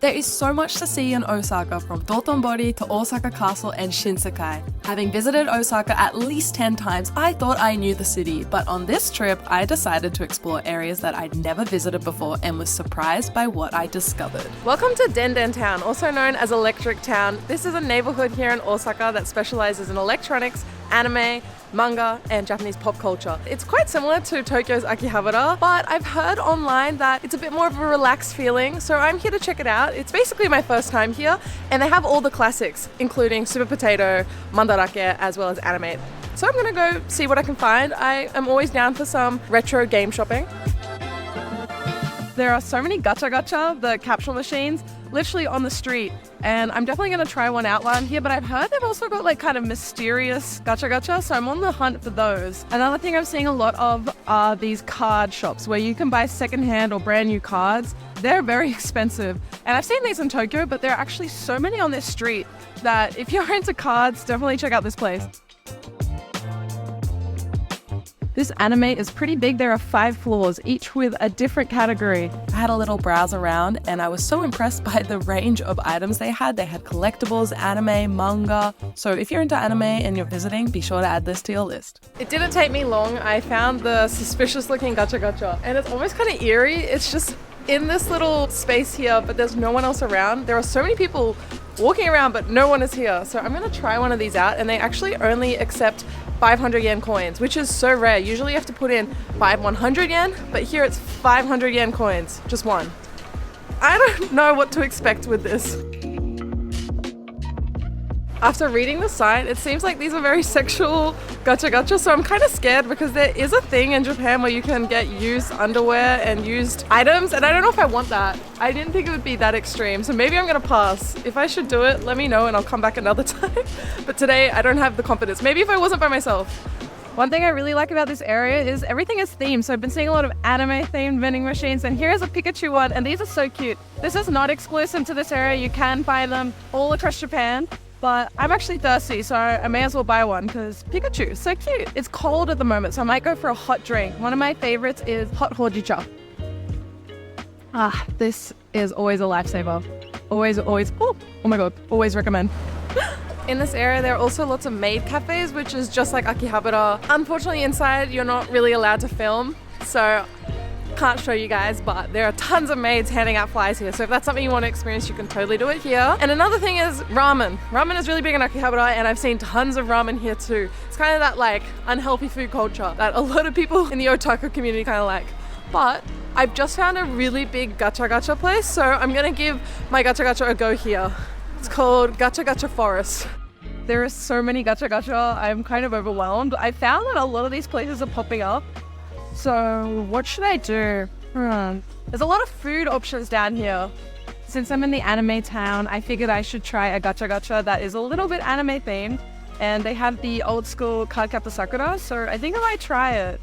There is so much to see in Osaka, from Dotonbori to Osaka Castle and Shinsekai. Having visited Osaka at least 10 times, I thought I knew the city, but on this trip, I decided to explore areas that I'd never visited before and was surprised by what I discovered. Welcome to Denden Town, also known as Electric Town. This is a neighborhood here in Osaka that specializes in electronics, anime, manga, and Japanese pop culture. It's quite similar to Tokyo's Akihabara, but I've heard online that it's a bit more of a relaxed feeling, so I'm here to check it out. It's basically my first time here, and they have all the classics, including Super Potato, Mandarake, as well as anime. So I'm gonna go see what I can find. I am always down for some retro game shopping. There are so many gacha, the capsule machines, literally on the street. And I'm definitely going to try one out while I'm here, but I've heard they've also got like kind of mysterious gacha, so I'm on the hunt for those. Another thing I'm seeing a lot of are these card shops where you can buy secondhand or brand new cards. They're very expensive. And I've seen these in Tokyo, but there are actually so many on this street that if you're into cards, definitely check out this place. This anime is pretty big. There are 5 floors, each with a different category. I had a little browse around and I was so impressed by the range of items they had. They had collectibles, anime, manga. So if you're into anime and you're visiting, be sure to add this to your list. It didn't take me long. I found the suspicious looking gacha and it's almost kind of eerie. It's just in this little space here, but there's no one else around. There are so many people walking around, but no one is here. So I'm gonna try one of these out, and they actually only accept 500 yen coins, which is so rare. Usually you have to put in 100 yen, but here it's 500 yen coins, just one. I don't know what to expect with this. After reading the sign, it seems like these are very sexual gacha, so I'm kind of scared because there is a thing in Japan where you can get used underwear and used items, and I don't know if I want that. I didn't think it would be that extreme, so maybe I'm gonna pass. If I should do it, let me know and I'll come back another time. But today, I don't have the confidence. Maybe if I wasn't by myself. One thing I really like about this area is everything is themed. So I've been seeing a lot of anime themed vending machines, and here's a Pikachu one, and these are so cute. This is not exclusive to this area. You can buy them all across Japan. But I'm actually thirsty, so I may as well buy one because Pikachu is so cute. It's cold at the moment, so I might go for a hot drink. One of my favorites is hot Hozenji. This is always a lifesaver. Always, oh my god, always recommend. In this area, there are also lots of maid cafes, which is just like Akihabara. Unfortunately, inside, you're not really allowed to film, so can't show you guys, but there are tons of maids handing out flyers here, so if that's something you want to experience, you can totally do it here. And another thing is ramen. Ramen is really big in Akihabara, and I've seen tons of ramen here too. It's kind of that like unhealthy food culture that a lot of people in the otaku community kind of like. But I've just found a really big gacha place, so I'm gonna give my gacha a go here. It's called Gacha Forest. There are so many gacha. I'm kind of overwhelmed. I found that a lot of these places are popping up. So what should I do? There's a lot of food options down here. Since I'm in the anime town, I figured I should try a gacha that is a little bit anime themed. And they have the old school card captor sakura, so I think I might try it.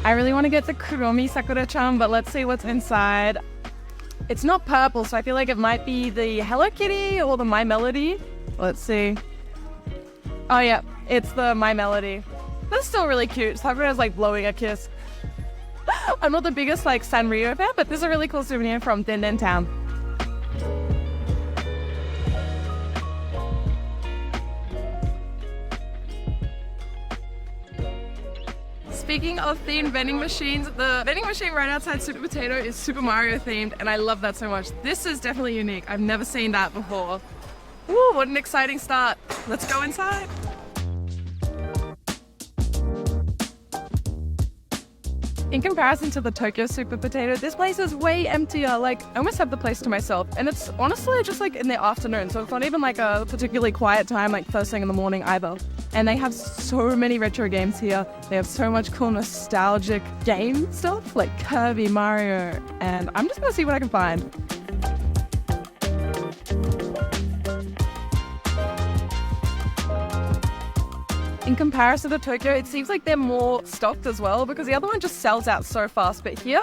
I really want to get the Kuromi Sakura-chan, but let's see what's inside. It's not purple, so I feel like it might be the Hello Kitty or the My Melody. Let's see. Oh yeah, it's the My Melody. That's still really cute. Sakura's like blowing a kiss. I'm not the biggest like Sanrio fan, but this is a really cool souvenir from Denden Town. Speaking of themed vending machines, the vending machine right outside Super Potato is Super Mario themed, and I love that so much. This is definitely unique. I've never seen that before. Ooh, what an exciting start. Let's go inside. In comparison to the Tokyo Super Potato, this place is way emptier. Like, I almost have the place to myself. And it's honestly just like in the afternoon, so it's not even like a particularly quiet time, like first thing in the morning either. And they have so many retro games here. They have so much cool nostalgic game stuff, like Kirby, Mario, and I'm just gonna see what I can find. in comparison to Tokyo, it seems like they're more stocked as well because the other one just sells out so fast. But here,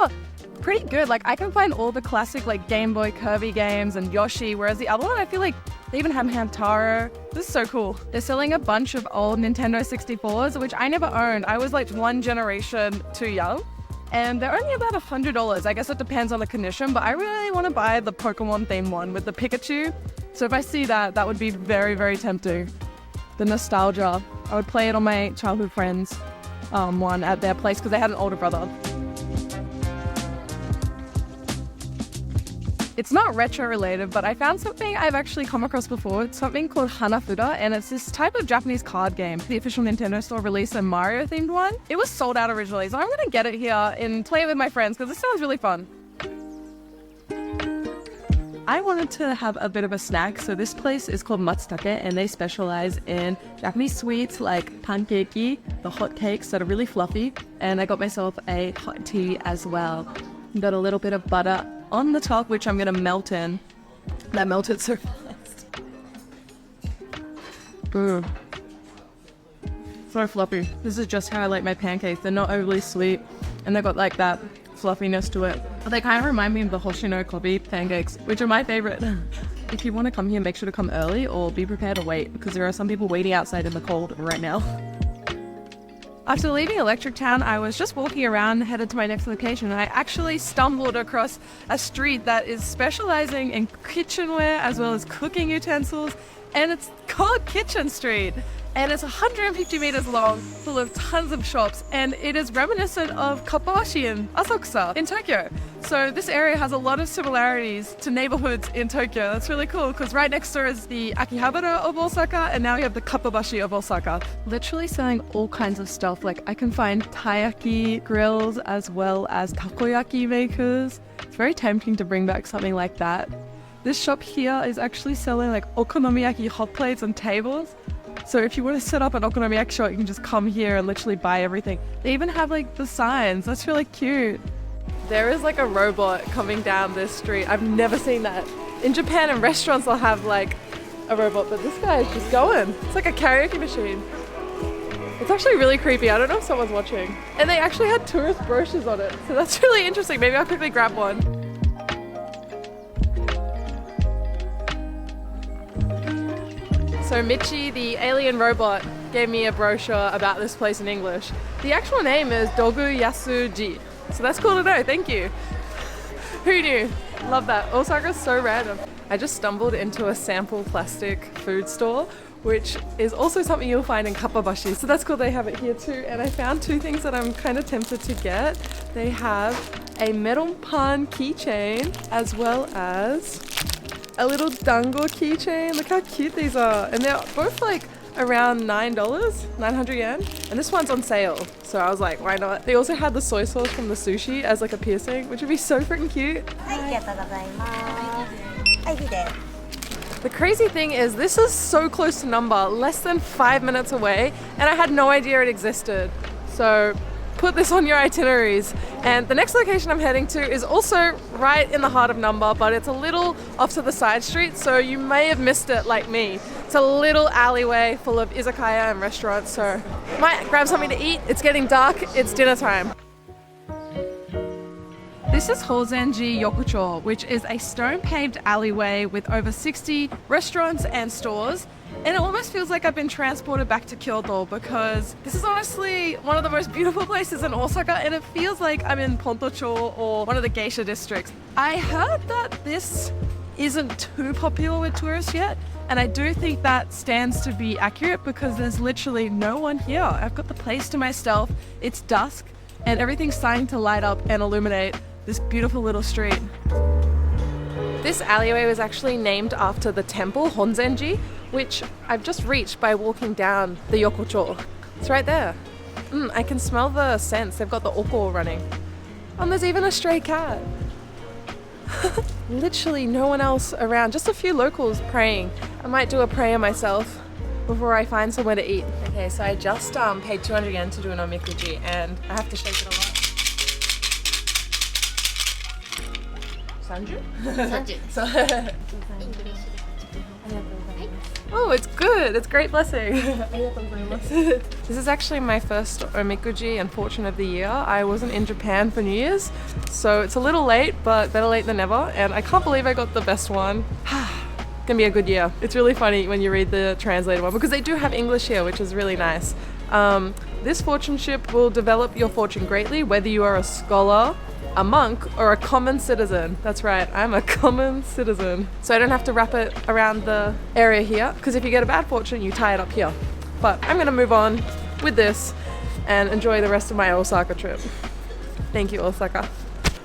pretty good. Like I can find all the classic like Game Boy Kirby games and Yoshi, whereas the other one I feel like they even have Hamtaro. This is so cool. They're selling a bunch of old Nintendo 64s, which I never owned. I was like one generation too young. And they're only about $100. I guess it depends on the condition, but I really want to buy the Pokemon themed one with the Pikachu. So if I see that, that would be very, very tempting. The nostalgia. I would play it on my childhood friends' one at their place because they had an older brother. It's not retro related, but I found something I've actually come across before. It's something called Hanafuda, and it's this type of Japanese card game. The official Nintendo store released a Mario themed one. It was sold out originally, so I'm gonna get it here and play it with my friends because this sounds really fun. I wanted to have a bit of a snack, so this place is called Matsutake, and they specialize in Japanese sweets like pankeki, the hot cakes that are really fluffy, and I got myself a hot tea as well. Got a little bit of butter on the top, which I'm gonna melt in. That melted so fast. So fluffy. This is just how I like my pancakes. They're not overly sweet, and they've got like that fluffiness to it. But they kind of remind me of the Hoshino Kobe pancakes, which are my favorite. If you want to come here, make sure to come early or be prepared to wait because there are some people waiting outside in the cold right now. After leaving Electric Town, I was just walking around, headed to my next location, and I actually stumbled across a street that is specializing in kitchenware as well as cooking utensils, and it's called Kitchen Street. And it's 150 meters long, full of tons of shops, and it is reminiscent of Kappawashi in Asakusa in Tokyo. So this area has a lot of similarities to neighborhoods in Tokyo. That's really cool because right next door is the Akihabara of Osaka, and now you have the Kappawashi of Osaka. Literally selling all kinds of stuff. Like I can find taiyaki grills as well as takoyaki makers. It's very tempting to bring back something like that. This shop here is actually selling like okonomiyaki hot plates and tables. So if you want to set up an okonomiyaki shop, you can just come here and literally buy everything. They even have like the signs. That's really cute. There is like a robot coming down this street. I've never seen that. In Japan, in restaurants, they'll have like a robot, but this guy is just going. It's like a karaoke machine. It's actually really creepy. I don't know if someone's watching. And they actually had tourist brochures on it. So that's really interesting. Maybe I'll quickly grab one. So Michi, the alien robot, gave me a brochure about this place in English. The actual name is Dogu Yasuji. So that's cool to know, thank you. Who knew? Love that. Osaka's so random. I just stumbled into a sample plastic food store, which is also something you'll find in Kappawashi. So that's cool they have it here too. And I found two things that I'm kind of tempted to get. They have a metal pan keychain as well as a little dango keychain. Look how cute these are. And they're both like around $9, 900 yen. And this one's on sale. So I was like, why not? They also had the soy sauce from the sushi as like a piercing, which would be so freaking cute. The crazy thing is this is so close to Nanba, less than 5 minutes away. And I had no idea it existed. So put this on your itineraries. And the next location I'm heading to is also right in the heart of Nanba, but it's a little off to the side street, so you may have missed it like me. It's a little alleyway full of izakaya and restaurants, so might grab something to eat. It's getting dark, it's dinner time. This is Hozenji Yokocho, which is a stone-paved alleyway with over 60 restaurants and stores. And it almost feels like I've been transported back to Kyoto because this is honestly one of the most beautiful places in Osaka, and it feels like I'm in Pontocho or one of the geisha districts. I heard that this isn't too popular with tourists yet, and I do think that stands to be accurate because there's literally no one here. I've got the place to myself, it's dusk, and everything's starting to light up and illuminate this beautiful little street. This alleyway was actually named after the temple Hozenji, which I've just reached by walking down the Yokocho. It's right there. I can smell the scents. They've got the oko running. And there's even a stray cat. Literally no one else around, just a few locals praying. I might do a prayer myself before I find somewhere to eat. Okay, so I just paid 200 yen to do an omikuji, and I have to shake it a lot. 30? 30. イングリッシュで。ありがとうございます。Oh, it's good. It's great blessing. This is actually my first omikuji and fortune of the year. I wasn't in Japan for New Year's, so it's a little late, but better late than never. And I can't believe I got the best one. Gonna be a good year. It's really funny when you read the translated one because they do have English here, which is really nice. This fortune chip will develop your fortune greatly, whether you are a scholar, a monk, or a common citizen. That's right, I'm a common citizen. So I don't have to wrap it around the area here, because if you get a bad fortune, you tie it up here. But I'm gonna move on with this and enjoy the rest of my Osaka trip. Thank you, Osaka.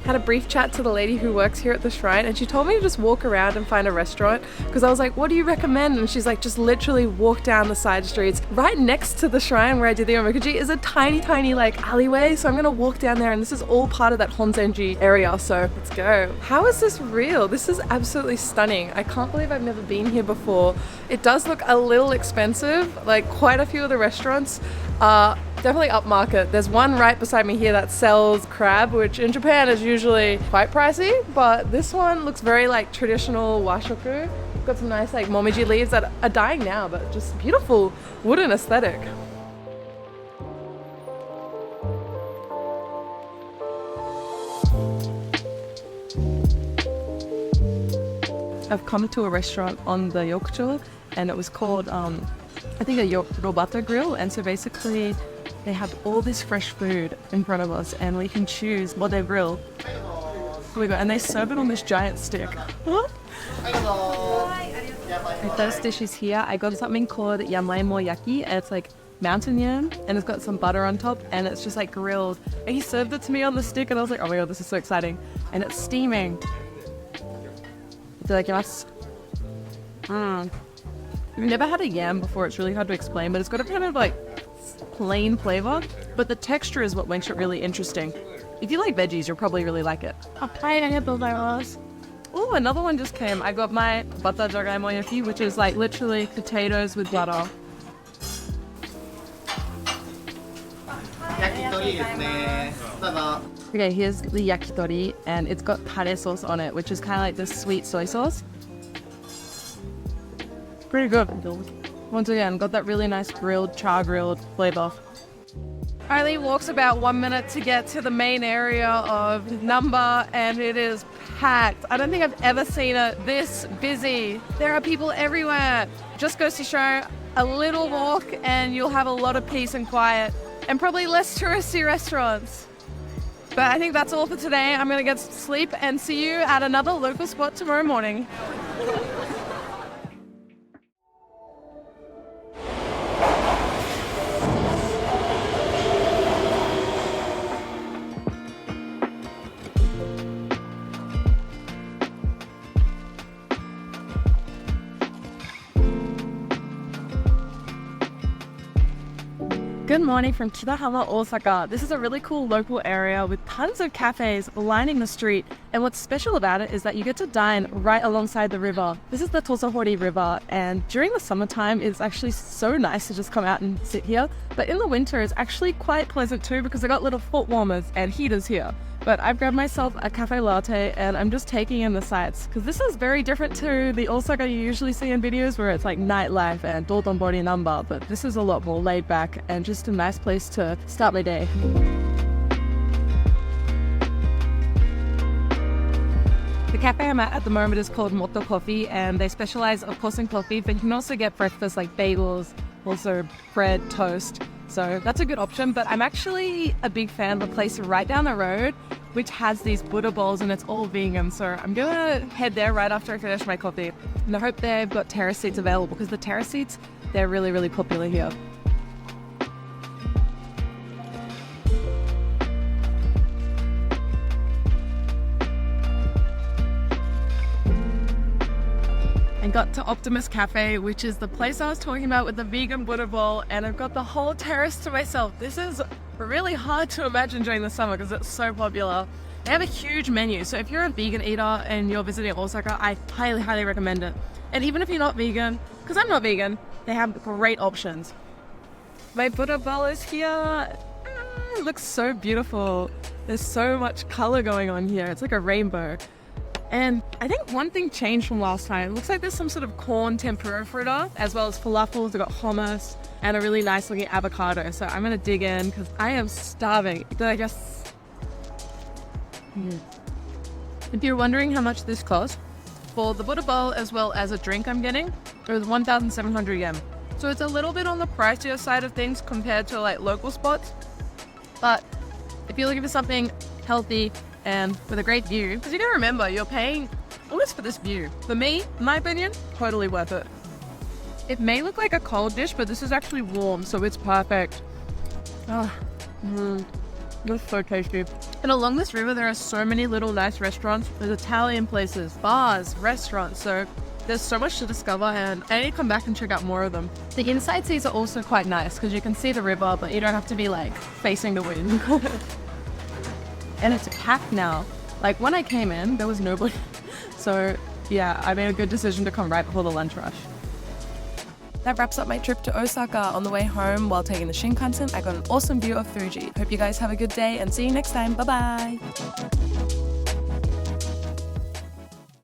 Had a brief chat to the lady who works here at the shrine, and she told me to just walk around and find a restaurant, because I was like, what do you recommend? And she's like, just literally walk down the side streets. Right next to the shrine where I did the omikuji is a tiny like alleyway, so I'm gonna walk down there, and this is all part of that Hozenji area, so let's go. How is this real? This is absolutely stunning. I can't believe I've never been here before. It does look a little expensive, like quite a few of the restaurants are definitely upmarket. There's one right beside me here that sells crab, which in Japan is usually quite pricey, but this one looks very like traditional washoku. Got some nice like momiji leaves that are dying now, but just beautiful wooden aesthetic. I've come to a restaurant on the Yokocho, and it was called I think a Robata grill, and so basically they have all this fresh food in front of us and we can choose what they grill. And they serve it on this giant stick. My first dish is here. I got something called yamaimo yaki, and it's like mountain yam, and it's got some butter on top, and it's just like grilled. And he served it to me on the stick, and I was like, oh my god, this is so exciting. And it's steaming. Itadakimasu. I've never had a yam before, it's really hard to explain, but it's got a kind of like plain flavor, but the texture is what makes it really interesting. If you like veggies, you'll probably really like it. Oh, another one just came. I got my bata jagaimo yaki, which is like literally potatoes with butter. Okay, here's the yakitori, and it's got kare sauce on it, which is kind of like this sweet soy sauce. Pretty good. Once again, got that really nice grilled, char-grilled flavor. Only walks about 1 minute to get to the main area of Nanba, and it is packed. I don't think I've ever seen it this busy. There are people everywhere. Just goes to show a little walk and you'll have a lot of peace and quiet, and probably less touristy restaurants. But I think that's all for today. I'm gonna get some sleep and see you at another local spot tomorrow morning. Good morning from Kitahama, Osaka. This is a really cool local area with tons of cafes lining the street. And what's special about it is that you get to dine right alongside the river. This is the Tosahori River, and during the summertime, it's actually so nice to just come out and sit here. But in the winter, it's actually quite pleasant too, because they got little foot warmers and heaters here. But I've grabbed myself a cafe latte and I'm just taking in the sights, because this is very different to the Osaka you usually see in videos where it's like nightlife and Dotonbori Nanba, but this is a lot more laid back and just a nice place to start my day. The cafe I'm at the moment is called Motto Coffee, and they specialize of course in coffee, but you can also get breakfast like bagels, also bread, toast. So that's a good option, but I'm actually a big fan of a place right down the road which has these Buddha bowls and it's all vegan. So I'm gonna head there right after I finish my coffee. And I hope they've got terrace seats available, because the terrace seats, they're really, really popular here. And got to Optimus Cafe, which is the place I was talking about with the vegan Buddha bowl, and I've got the whole terrace to myself. This is really hard to imagine during the summer because it's so popular. They have a huge menu, so if you're a vegan eater and you're visiting Osaka, I highly, highly recommend it. And even if you're not vegan, because I'm not vegan, they have great options. My Buddha bowl is here. It looks so beautiful. There's so much color going on here. It's like a rainbow. And I think one thing changed from last time. It looks like there's some sort of corn tempura fritter, as well as falafels. They've got hummus and a really nice looking avocado. So I'm going to dig in because I am starving. If you're wondering how much this costs, for the Buddha bowl as well as a drink I'm getting, it was 1,700 yen. So it's a little bit on the pricier side of things compared to like local spots. But if you're looking for something healthy and with a great view, because you gotta remember, you're paying almost for this view. For me, in my opinion, totally worth it. It may look like a cold dish, but this is actually warm, so it's perfect. That's so tasty. And along this river, there are so many little nice restaurants. There's Italian places, bars, restaurants. So there's so much to discover, and I need to come back and check out more of them. The inside seats are also quite nice because you can see the river, but you don't have to be like facing the wind. And it's packed now. Like when I came in, there was nobody. So yeah, I made a good decision to come right before the lunch rush. That wraps up my trip to Osaka. On the way home, while taking the Shinkansen, I got an awesome view of Fuji. Hope you guys have a good day and see you next time. Bye bye.